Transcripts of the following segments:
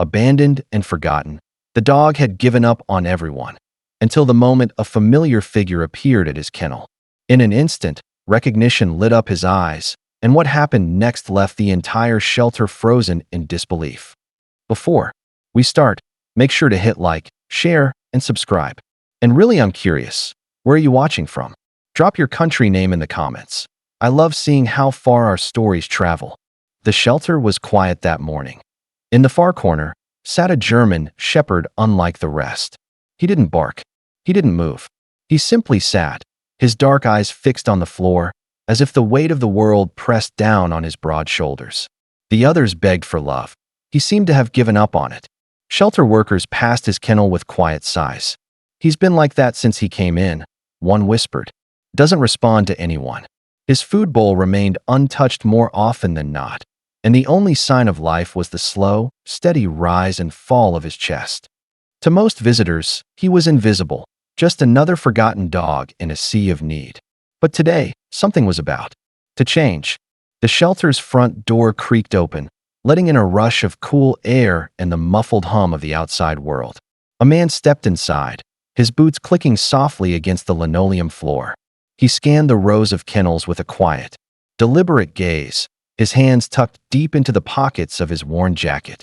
abandoned and forgotten. The dog had given up on everyone, until the moment a familiar figure appeared at his kennel. In an instant, recognition lit up his eyes, and what happened next left the entire shelter frozen in disbelief. Before we start, make sure to hit like, share, and subscribe. And really, I'm curious, where are you watching from? Drop your country name in the comments. I love seeing how far our stories travel. The shelter was quiet that morning. In the far corner sat a German shepherd unlike the rest. He didn't bark. He didn't move. He simply sat, his dark eyes fixed on the floor, as if the weight of the world pressed down on his broad shoulders. The others begged for love. He seemed to have given up on it. Shelter workers passed his kennel with quiet sighs. He's been like that since he came in, one whispered. Doesn't respond to anyone. His food bowl remained untouched more often than not, and the only sign of life was the slow, steady rise and fall of his chest. To most visitors, he was invisible, just another forgotten dog in a sea of need. But today, something was about to change. The shelter's front door creaked open, letting in a rush of cool air and the muffled hum of the outside world. A man stepped inside, his boots clicking softly against the linoleum floor. He scanned the rows of kennels with a quiet, deliberate gaze, his hands tucked deep into the pockets of his worn jacket.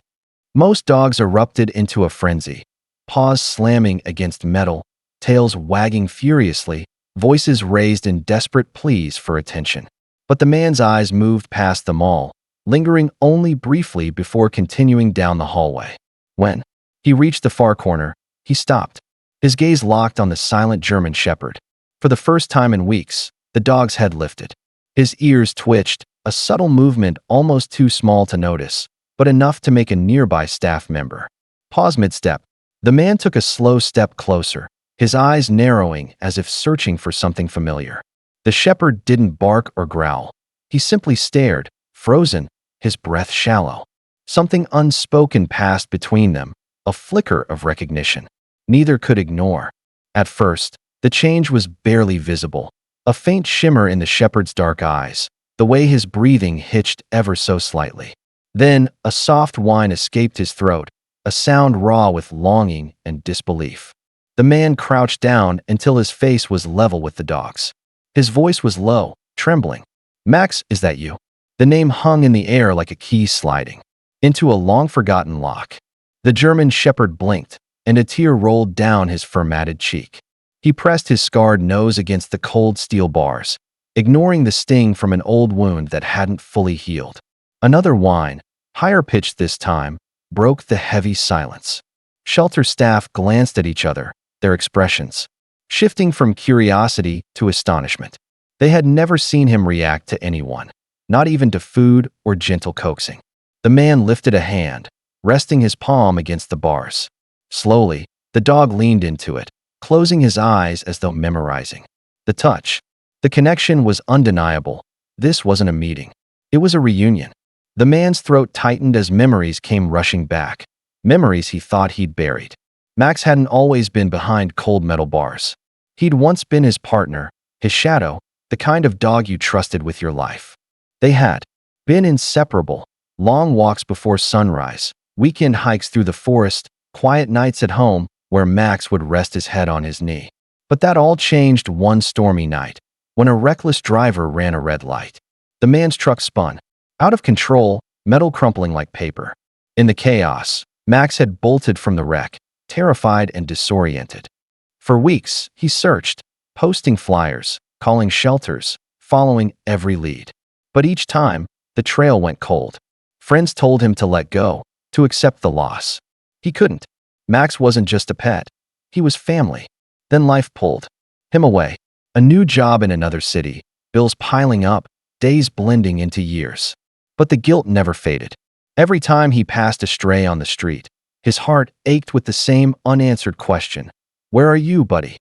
Most dogs erupted into a frenzy, paws slamming against metal, tails wagging furiously, voices raised in desperate pleas for attention. But the man's eyes moved past them all, lingering only briefly before continuing down the hallway. When he reached the far corner, he stopped. His gaze locked on the silent German shepherd. For the first time in weeks, the dog's head lifted. His ears twitched, a subtle movement almost too small to notice, but enough to make a nearby staff member pause mid-step. The man took a slow step closer, his eyes narrowing as if searching for something familiar. The shepherd didn't bark or growl. He simply stared, frozen, his breath shallow. Something unspoken passed between them, a flicker of recognition. Neither could ignore. At first, the change was barely visible, a faint shimmer in the shepherd's dark eyes, the way his breathing hitched ever so slightly. Then, a soft whine escaped his throat, a sound raw with longing and disbelief. The man crouched down until his face was level with the dog's. His voice was low, trembling. "Max, is that you?" The name hung in the air like a key sliding into a long-forgotten lock. The German shepherd blinked, and a tear rolled down his fur-matted cheek. He pressed his scarred nose against the cold steel bars, ignoring the sting from an old wound that hadn't fully healed. Another whine, higher pitched this time, broke the heavy silence. Shelter staff glanced at each other, their expressions shifting from curiosity to astonishment. They had never seen him react to anyone, not even to food or gentle coaxing. The man lifted a hand, resting his palm against the bars. Slowly, the dog leaned into it, closing his eyes as though memorizing. The touch. The connection was undeniable. This wasn't a meeting. It was a reunion. The man's throat tightened as memories came rushing back. Memories he thought he'd buried. Max hadn't always been behind cold metal bars. He'd once been his partner, his shadow, the kind of dog you trusted with your life. They had been inseparable. Long walks before sunrise, weekend hikes through the forest, quiet nights at home where Max would rest his head on his knee. But that all changed one stormy night, when a reckless driver ran a red light. The man's truck spun. Out of control, metal crumpling like paper. In the chaos, Max had bolted from the wreck, terrified and disoriented. For weeks, he searched, posting flyers, calling shelters, following every lead. But each time, the trail went cold. Friends told him to let go, to accept the loss. He couldn't. Max wasn't just a pet. He was family. Then life pulled him away. A new job in another city, bills piling up, days blending into years. But the guilt never faded. Every time he passed a stray on the street, his heart ached with the same unanswered question. Where are you, buddy?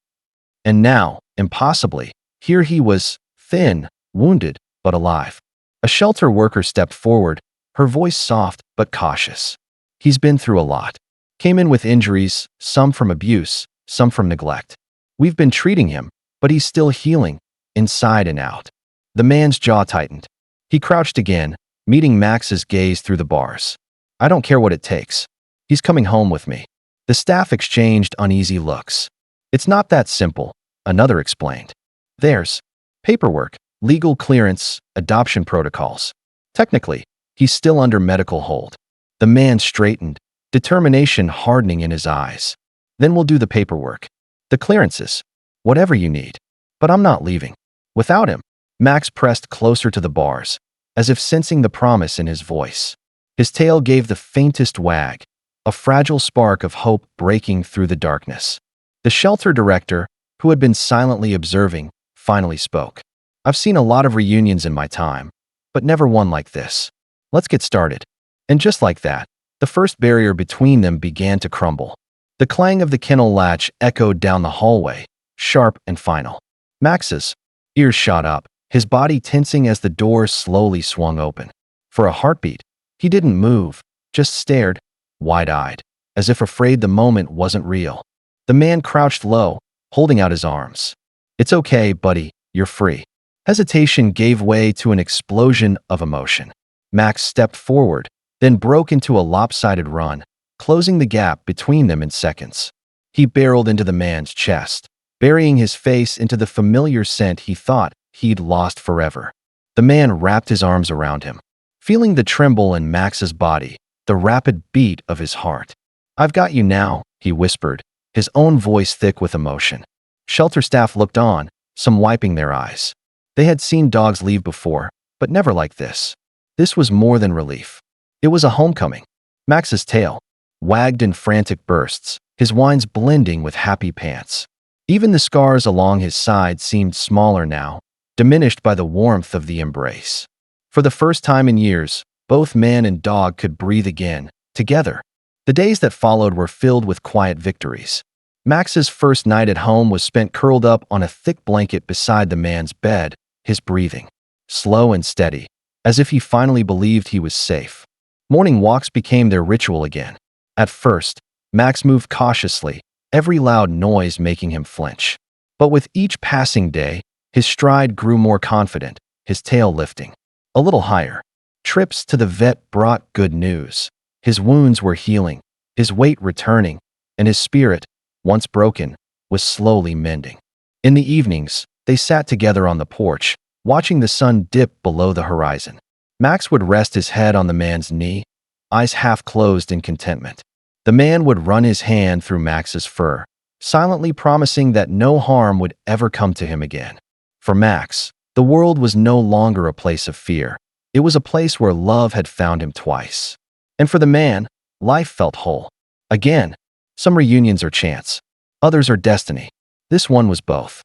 And now, impossibly, here he was, thin, wounded, but alive. A shelter worker stepped forward, her voice soft but cautious. He's been through a lot. Came in with injuries, some from abuse, some from neglect. We've been treating him, but he's still healing, inside and out. The man's jaw tightened. He crouched again, meeting Max's gaze through the bars. I don't care what it takes. He's coming home with me. The staff exchanged uneasy looks. It's not that simple, another explained. There's paperwork, legal clearance, adoption protocols. Technically, he's still under medical hold. The man straightened, determination hardening in his eyes. Then we'll do the paperwork. The clearances. Whatever you need. But I'm not leaving. Without him. Max pressed closer to the bars, as if sensing the promise in his voice. His tail gave the faintest wag, a fragile spark of hope breaking through the darkness. The shelter director, who had been silently observing, finally spoke. I've seen a lot of reunions in my time, but never one like this. Let's get started. And just like that, the first barrier between them began to crumble. The clang of the kennel latch echoed down the hallway, sharp and final. Max's ears shot up, his body tensing as the door slowly swung open. For a heartbeat, he didn't move, just stared, wide-eyed, as if afraid the moment wasn't real. The man crouched low, holding out his arms. It's okay, buddy, you're free. Hesitation gave way to an explosion of emotion. Max stepped forward, then broke into a lopsided run, closing the gap between them in seconds. He barreled into the man's chest, burying his face into the familiar scent he thought he'd lost forever. The man wrapped his arms around him, feeling the tremble in Max's body, the rapid beat of his heart. I've got you now, he whispered, his own voice thick with emotion. Shelter staff looked on, some wiping their eyes. They had seen dogs leave before, but never like this. This was more than relief. It was a homecoming. Max's tail wagged in frantic bursts, his whines blending with happy pants. Even the scars along his side seemed smaller now, diminished by the warmth of the embrace. For the first time in years, both man and dog could breathe again, together. The days that followed were filled with quiet victories. Max's first night at home was spent curled up on a thick blanket beside the man's bed, his breathing slow and steady, as if he finally believed he was safe. Morning walks became their ritual again. At first, Max moved cautiously, every loud noise making him flinch. But with each passing day, his stride grew more confident, his tail lifting a little higher. Trips to the vet brought good news. His wounds were healing, his weight returning, and his spirit, once broken, was slowly mending. In the evenings, they sat together on the porch, watching the sun dip below the horizon. Max would rest his head on the man's knee, eyes half closed in contentment. The man would run his hand through Max's fur, silently promising that no harm would ever come to him again. For Max, the world was no longer a place of fear. It was a place where love had found him twice. And for the man, life felt whole. Again, some reunions are chance. Others are destiny. This one was both.